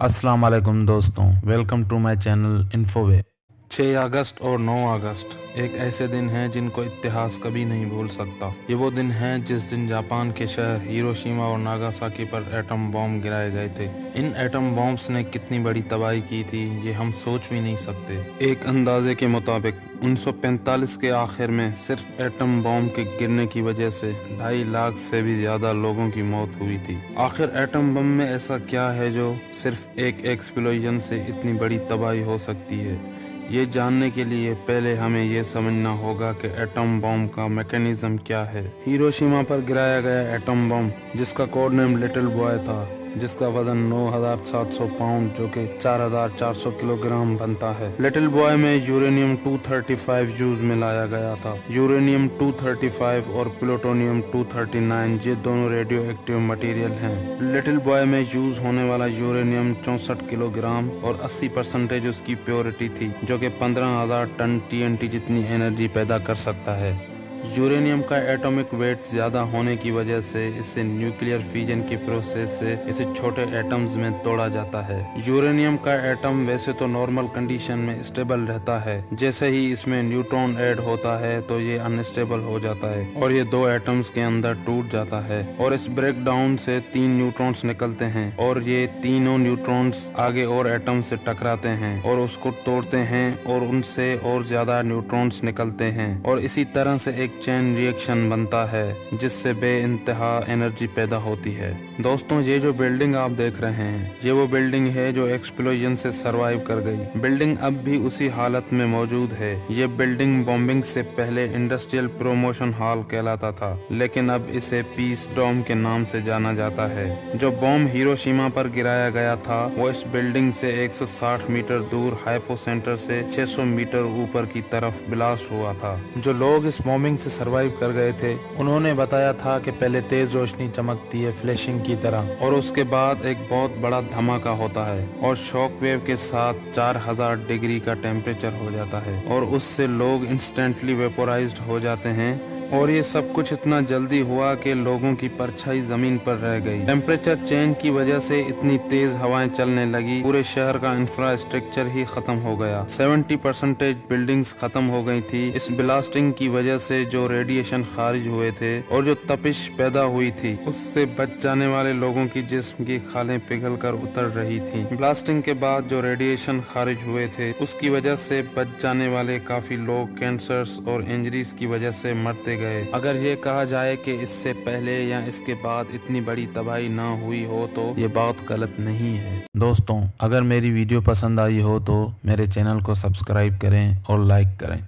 अस्सलाम वालेकुम दोस्तों, welcome to my channel Infoway. 6 अगस्त और 9 अगस्त एक ऐसे दिन हैं जिनको इतिहास कभी नहीं भूल सकता। ये वो दिन है जिस दिन जापान के शहर हिरोशिमा और नागासाकी पर एटम बॉम्ब गिराए गए थे। इन एटम बॉम्ब्स ने कितनी बड़ी तबाही की थी ये हम सोच भी नहीं सकते। एक अंदाजे के मुताबिक 1945 के आखिर में सिर्फ एटम बॉम्ब के गिरने की वजह से 2.5 लाख से भी ज्यादा लोगों की मौत हुई थी। आखिर एटम बम में ऐसा क्या है जो सिर्फ एक एक्सप्लोजन से इतनी बड़ी तबाही हो सकती है? ये जानने के लिए पहले हमें ये समझना होगा कि एटम बम का मैकेनिज्म क्या है। हिरोशिमा पर गिराया गया एटम बम, जिसका कोड नेम लिटिल बॉय था, जिसका वजन 9,700 पाउंड जो कि 4,400 किलोग्राम बनता है। लिटिल बॉय में यूरेनियम 235 यूज मिलाया गया था। यूरेनियम 235 और प्लूटोनियम 239 ये दोनों रेडियो एक्टिव मटेरियल हैं। लिटिल बॉय में यूज होने वाला यूरेनियम 64 किलोग्राम और 80% उसकी प्योरिटी थी, जो कि 15,000 टन TNT जितनी एनर्जी पैदा कर सकता है। यूरेनियम का एटॉमिक वेट ज्यादा होने की वजह से इसे न्यूक्लियर फ्यूजन की प्रोसेस से इसे छोटे एटम्स में तोड़ा जाता है। यूरेनियम का एटम वैसे तो नॉर्मल कंडीशन में स्टेबल रहता है, जैसे ही इसमें न्यूट्रॉन ऐड होता है तो ये अनस्टेबल हो जाता है और ये 2 एटम्स के अंदर टूट जाता है और इस ब्रेक डाउन से 3 न्यूट्रॉन्स निकलते हैं और ये तीनों न्यूट्रॉन्स आगे और एटम से टकराते हैं और उसको तोड़ते हैं और उनसे और ज्यादा न्यूट्रॉन्स निकलते हैं और इसी तरह से एक चेन रिएक्शन बनता है जिससे बेइंतहा एनर्जी पैदा होती है। दोस्तों, ये जो बिल्डिंग आप देख रहे हैं ये वो बिल्डिंग है जो एक्सप्लोजन से सरवाइव कर गई। बिल्डिंग अब भी उसी हालत में मौजूद है। ये बिल्डिंग बॉम्बिंग से पहले इंडस्ट्रियल प्रमोशन हॉल कहलाता था, लेकिन अब इसे पीस डोम के नाम से जाना जाता है। जो बॉम्ब हिरोशिमा पर गिराया गया था वो इस बिल्डिंग से 160 मीटर दूर हाइपो सेंटर से 600 मीटर ऊपर की तरफ ब्लास्ट हुआ था। जो लोग इस बॉम्बिंग से सरवाइव कर गए थे उन्होंने बताया था कि पहले तेज रोशनी चमकती है फ्लैशिंग की तरह और उसके बाद एक बहुत बड़ा धमाका होता है और शॉक वेव के साथ 4000 डिग्री का टेम्परेचर हो जाता है और उससे लोग इंस्टेंटली वेपोराइज्ड हो जाते हैं और ये सब कुछ इतना जल्दी हुआ कि लोगों की परछाई जमीन पर रह गई। टेम्परेचर चेंज की वजह से इतनी तेज हवाएं चलने लगी, पूरे शहर का इंफ्रास्ट्रक्चर ही खत्म हो गया। 70% बिल्डिंग्स खत्म हो गई थी। इस ब्लास्टिंग की वजह से जो रेडिएशन खारिज हुए थे और जो तपिश पैदा हुई थी उससे बच जाने वाले लोगों की जिस्म की खालें पिघल कर उतर रही थी। ब्लास्टिंग के बाद जो रेडिएशन खारिज हुए थे उसकी वजह से बच जाने वाले काफी लोग कैंसर्स और इंजरीज की वजह से मरते गए। अगर ये कहा जाए कि इससे पहले या इसके बाद इतनी बड़ी तबाही ना हुई हो तो ये बात गलत नहीं है। दोस्तों, अगर मेरी वीडियो पसंद आई हो तो मेरे चैनल को सब्सक्राइब करें और लाइक करें।